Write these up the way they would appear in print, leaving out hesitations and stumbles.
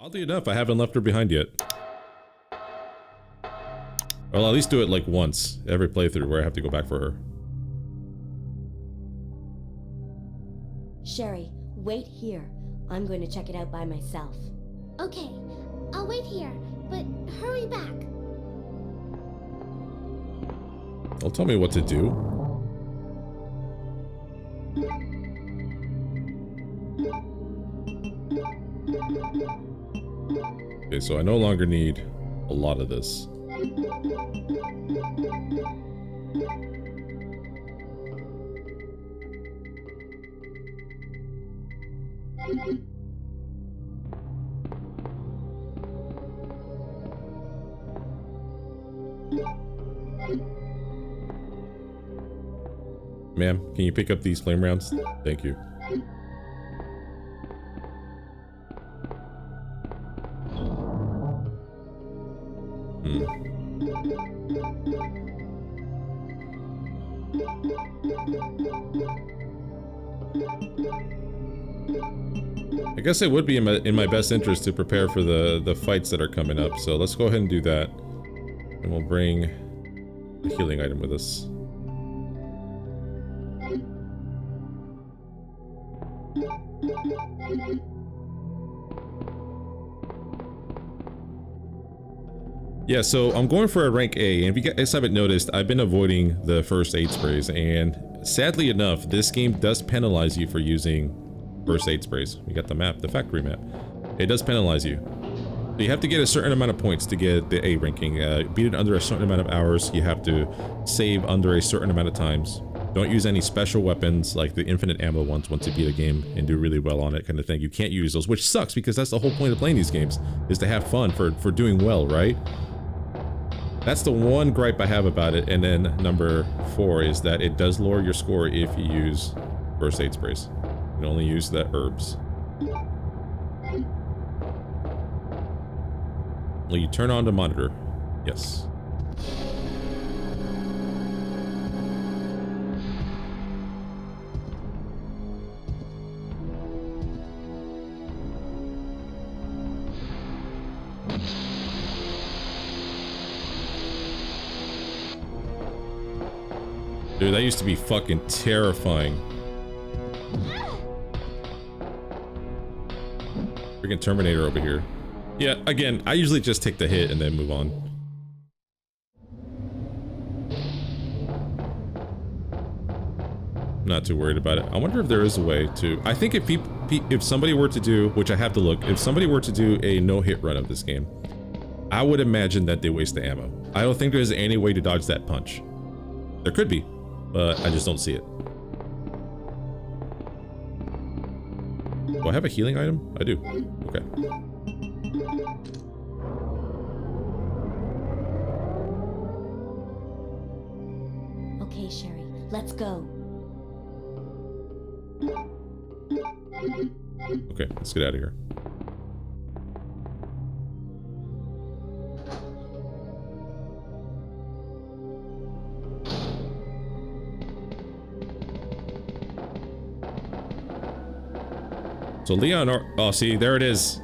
Oddly enough, I haven't left her behind yet. I'll at least do it like once every playthrough where I have to go back for her. Sherry, wait here. I'm going to check it out by myself. Okay, I'll wait here, but hurry back. Don't tell me what to do. Okay, so I no longer need a lot of this. Ma'am, can you pick up these flame rounds? Thank you. I guess it would be in my best interest to prepare for the fights that are coming up, so let's go ahead and do that. And we'll bring a healing item with us. Yeah, so I'm going for a rank A, and if you guys haven't noticed, I've been avoiding the first aid sprays, and sadly enough, this game does penalize you for using first aid sprays. We got the map, the factory map. It does penalize you. So you have to get a certain amount of points to get the A ranking. Beat it under a certain amount of hours. You have to save under a certain amount of times. Don't use any special weapons like the infinite ammo ones once you beat a game and do really well on it, kind of thing. You can't use those, which sucks because that's the whole point of playing these games, is to have fun for doing well, right? That's the one gripe I have about it. And then number 4 is that it does lower your score if you use first aid sprays. You can only use the herbs. Will you turn on the monitor? Yes. Dude, that used to be fucking terrifying. Freaking Terminator over here. Yeah, again, I usually just take the hit and then move on. Not too worried about it. I wonder if there is a way to... I think if somebody were to do, which I have to look, if somebody were to do a no-hit run of this game, I would imagine that they waste the ammo. I don't think there's any way to dodge that punch. There could be, but I just don't see it. Do I have a healing item? I do. Okay. Okay, Sherry, let's go. Okay, let's get out of here. So Leon, oh, see, there it is.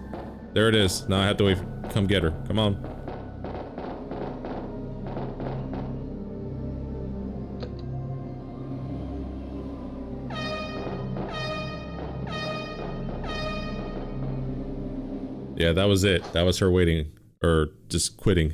There it is. Now I have to wait. Come get her. Come on. Yeah, that was it. That was her waiting, or just quitting.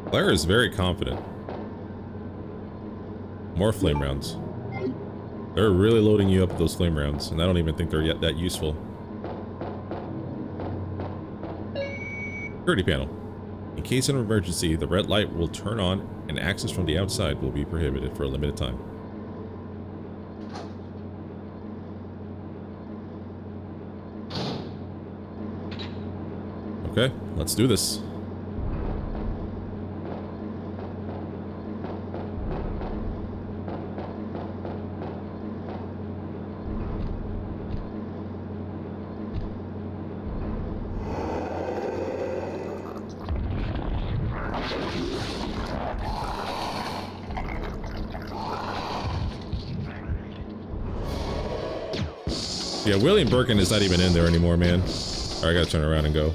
Claire is very confident. More flame rounds. They're really loading you up with those flame rounds, and I don't even think they're yet that useful. Security panel. In case of an emergency, the red light will turn on and access from the outside will be prohibited for a limited time. Okay, let's do this. Yeah, William Birkin is not even in there anymore, man. Alright, I gotta turn around and go.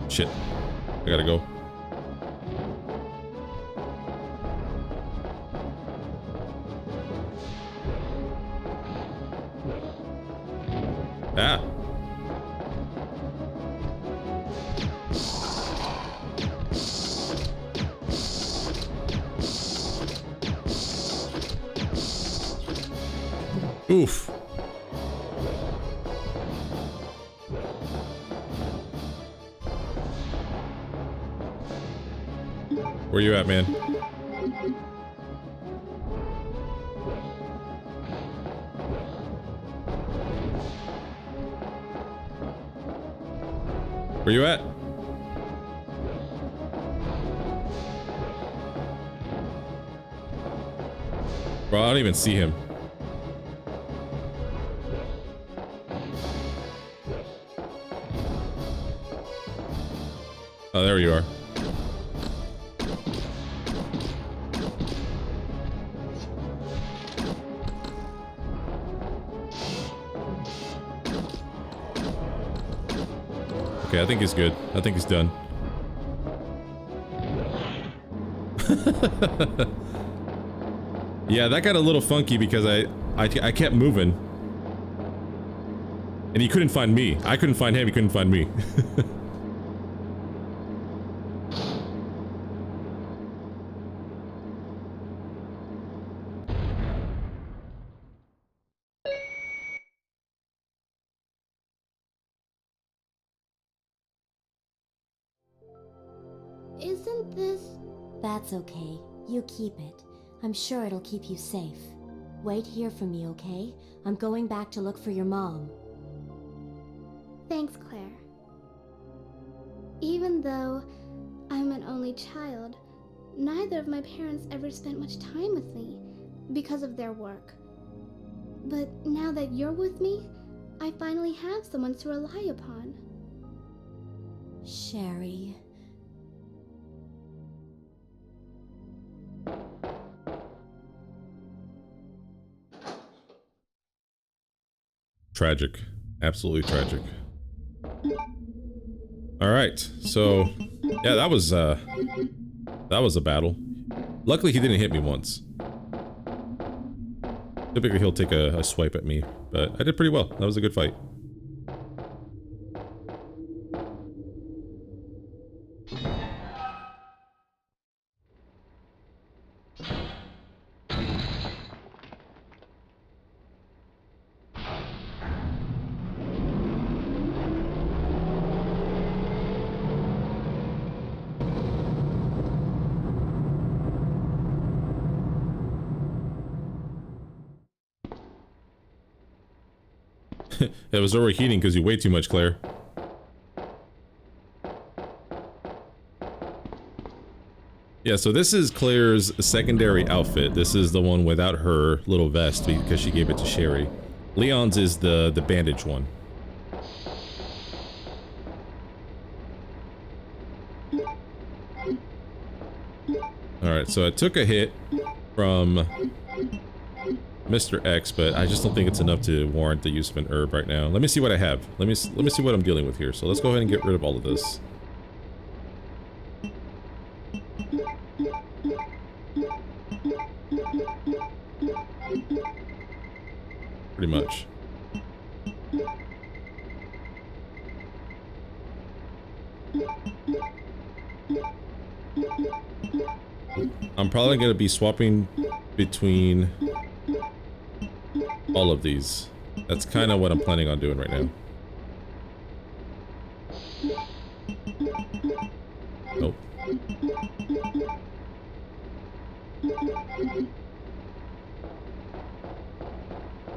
Shit. I gotta go. Ah. Oof. Where you at, man? Where you at? Bro, I don't even see him. Oh, there you are. Okay, I think he's good. I think he's done. Yeah, that got a little funky because I kept moving. And he couldn't find me. I couldn't find him, he couldn't find me. Isn't this... That's okay. You keep it. I'm sure it'll keep you safe. Wait here for me, okay? I'm going back to look for your mom. Thanks, Claire. Even though I'm an only child, neither of my parents ever spent much time with me because of their work. But now that you're with me, I finally have someone to rely upon. Sherry. Tragic. Absolutely tragic. Alright, so yeah, that was a battle. Luckily he didn't hit me once. Typically he'll take a swipe at me, but I did pretty well. That was a good fight. It was overheating because you weigh too much, Claire. Yeah, so this is Claire's secondary outfit. This is the one without her little vest because she gave it to Sherry. Leon's is the bandage one. Alright, so I took a hit from Mr. X, but I just don't think it's enough to warrant the use of an herb right now. Let me see what I have. Let me see what I'm dealing with here. So let's go ahead and get rid of all of this. Pretty much. I'm probably going to be swapping between all of these. That's kind of what I'm planning on doing right now. Nope.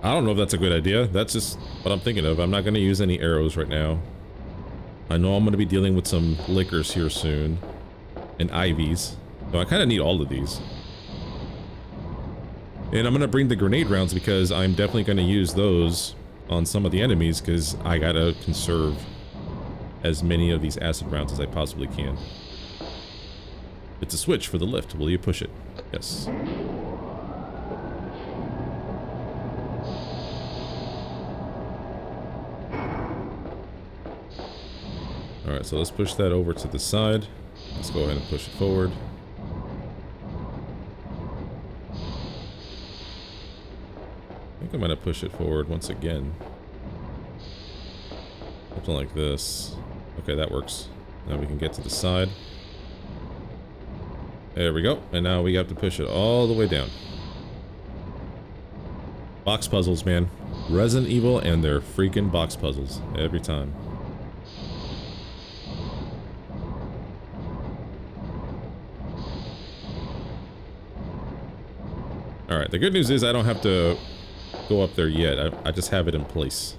I don't know if that's a good idea. That's just what I'm thinking of. I'm not going to use any arrows right now. I know I'm going to be dealing with some liquors here soon. And IVs. So I kind of need all of these. And I'm going to bring the grenade rounds because I'm definitely going to use those on some of the enemies because I got to conserve as many of these acid rounds as I possibly can. It's a switch for the lift. Will you push it? Yes. Alright, so let's push that over to the side. Let's go ahead and push it forward. I think I'm going to push it forward once again. Something like this. Okay, that works. Now we can get to the side. There we go. And now we have to push it all the way down. Box puzzles, man. Resident Evil and their freaking box puzzles. Every time. Alright, the good news is I don't have to go up there yet. I just have it in place.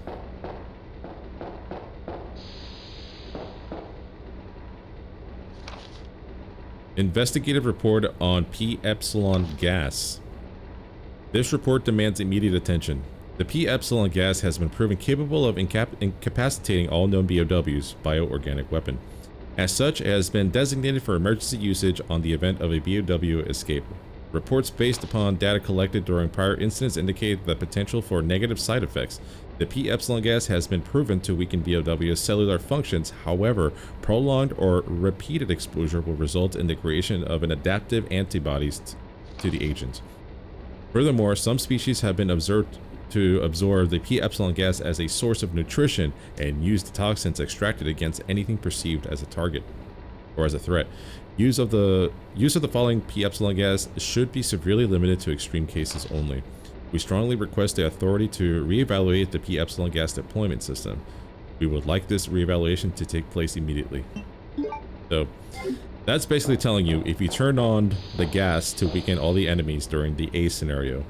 Investigative report on P-Epsilon gas. This report demands immediate attention. The P-Epsilon gas has been proven capable of incapacitating all known BOWs, bioorganic weapon. As such, it has been designated for emergency usage on the event of a BOW escape. Reports based upon data collected during prior incidents indicate the potential for negative side effects. The P-Epsilon gas has been proven to weaken BOW's cellular functions. However, prolonged or repeated exposure will result in the creation of an adaptive antibodies to the agent. Furthermore, some species have been observed to absorb the P-Epsilon gas as a source of nutrition and use the toxins extracted against anything perceived as a target or as a threat. Use of the following P-Epsilon gas should be severely limited to extreme cases only. We strongly request the authority to reevaluate the P-Epsilon gas deployment system. We would like this reevaluation to take place immediately. So, that's basically telling you if you turn on the gas to weaken all the enemies during the A scenario,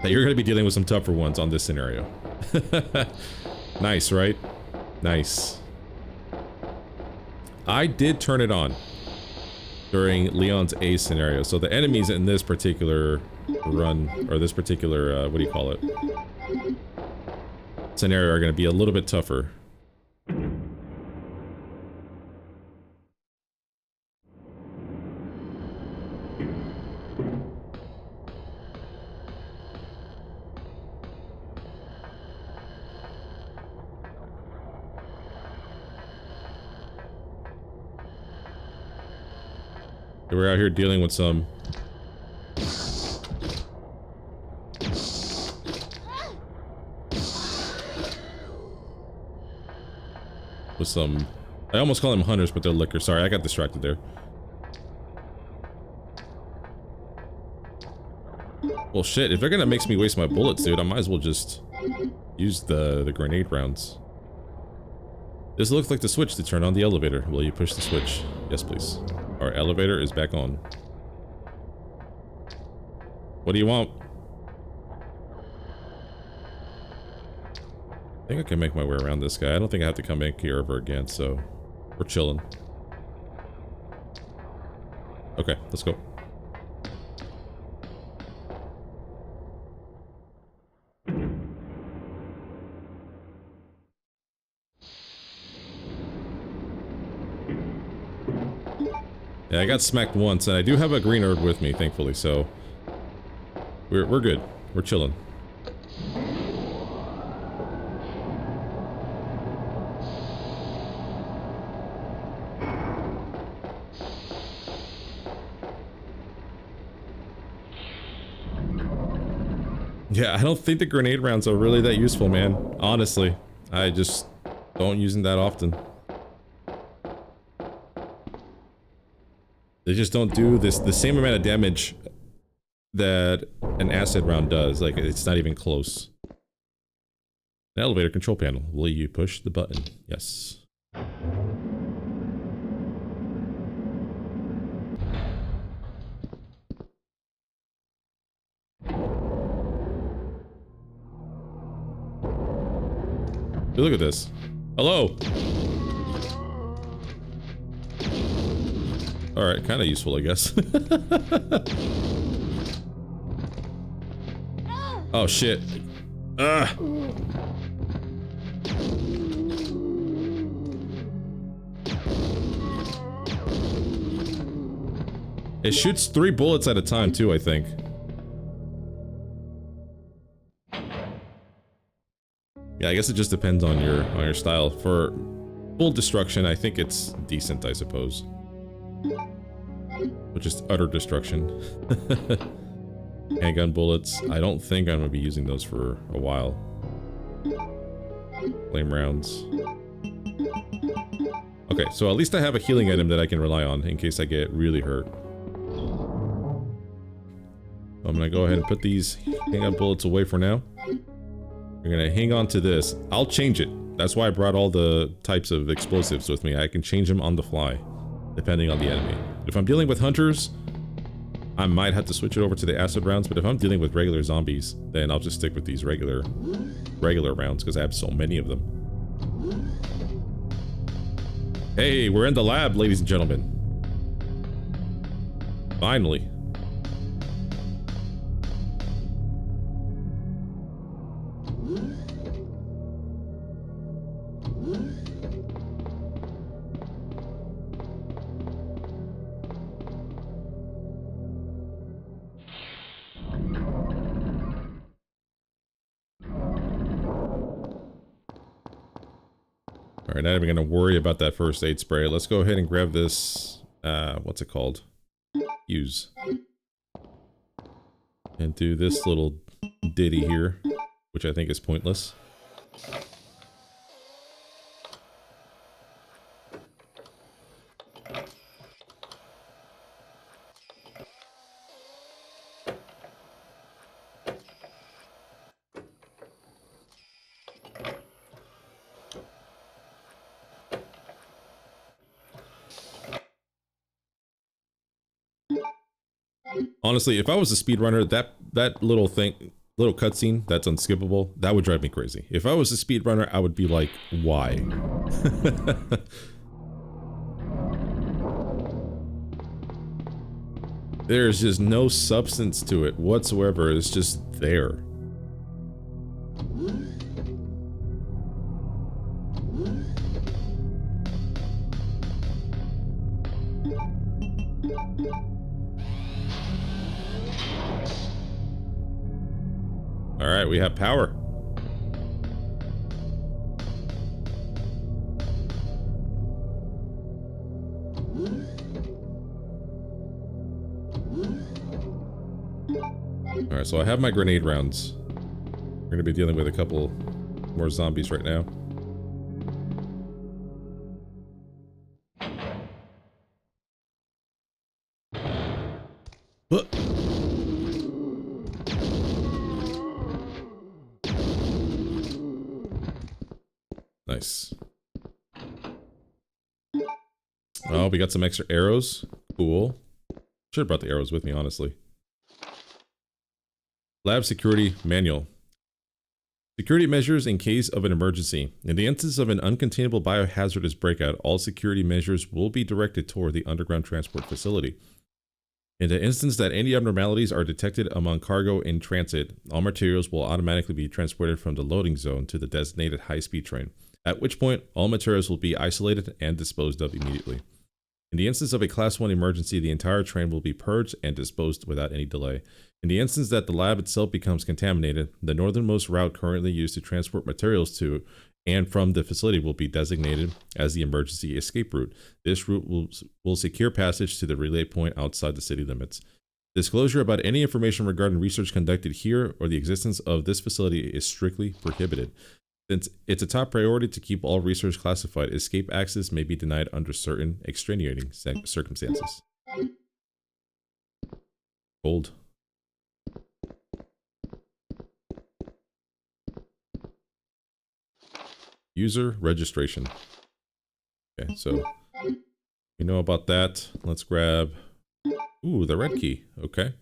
that you're going to be dealing with some tougher ones on this scenario. Nice, right? Nice. I did turn it on during Leon's A scenario. So the enemies in this particular run, or this particular, what do you call it? Scenario are going to be a little bit tougher. We're out here dealing with some I almost call them hunters, but they're liquor. Sorry, I got distracted there. Well, shit, if they're gonna make me waste my bullets, dude, I might as well just use the grenade rounds. This looks like the switch to turn on the elevator. Will you push the switch? Yes, please. Our elevator is back on. What do you want? I think I can make my way around this guy. I don't think I have to come back here ever again, so we're chilling. Okay, let's go. Yeah, I got smacked once, and I do have a green herb with me, thankfully, so we're good. We're chilling. Yeah, I don't think the grenade rounds are really that useful, man. Honestly, I just don't use them that often. They just don't do the same amount of damage that an acid round does. Like, it's not even close. An elevator control panel. Will you push the button? Yes. Hey, look at this. Hello. Alright, kind of useful, I guess. Oh, shit. Ugh. It shoots 3 bullets at a time, too, I think. Yeah, I guess it just depends on your style. For full destruction, I think it's decent, I suppose. But just utter destruction. Handgun bullets. I don't think I'm gonna be using those for a while. Flame rounds. Okay, so at least I have a healing item that I can rely on in case I get really hurt. I'm gonna go ahead and put these handgun bullets away for now. We're gonna hang on to this. I'll change it. That's why I brought all the types of explosives with me. I can change them on the fly, depending on the enemy. If I'm dealing with hunters, I might have to switch it over to the acid rounds, but if I'm dealing with regular zombies, then I'll just stick with these regular rounds, because I have so many of them. Hey, we're in the lab, ladies and gentlemen. Finally. Alright, not even gonna worry about that first aid spray. Let's go ahead and grab this, what's it called? Fuse. And do this little ditty here, which I think is pointless. Honestly, if I was a speedrunner, that little cutscene that's unskippable, that would drive me crazy. If I was a speedrunner, I would be like, why? There's just no substance to it whatsoever. It's just there. Alright, we have power. Alright, so I have my grenade rounds. We're gonna be dealing with a couple more zombies right now. Nice. Oh, we got some extra arrows. Cool. Should have brought the arrows with me, honestly. Lab security manual. Security measures in case of an emergency. In the instance of an uncontainable biohazardous breakout, all security measures will be directed toward the underground transport facility. In the instance that any abnormalities are detected among cargo in transit, all materials will automatically be transported from the loading zone to the designated high-speed train, at which point all materials will be isolated and disposed of immediately. In the instance of a Class 1 emergency, the entire train will be purged and disposed without any delay. In the instance that the lab itself becomes contaminated, the northernmost route currently used to transport materials to and from the facility will be designated as the emergency escape route. This route will secure passage to the relay point outside the city limits. Disclosure about any information regarding research conducted here or the existence of this facility is strictly prohibited. Since it's a top priority to keep all research classified, escape access may be denied under certain extenuating circumstances. Cold. User registration. Okay, so we know about that. Let's grab, ooh, the red key. Okay.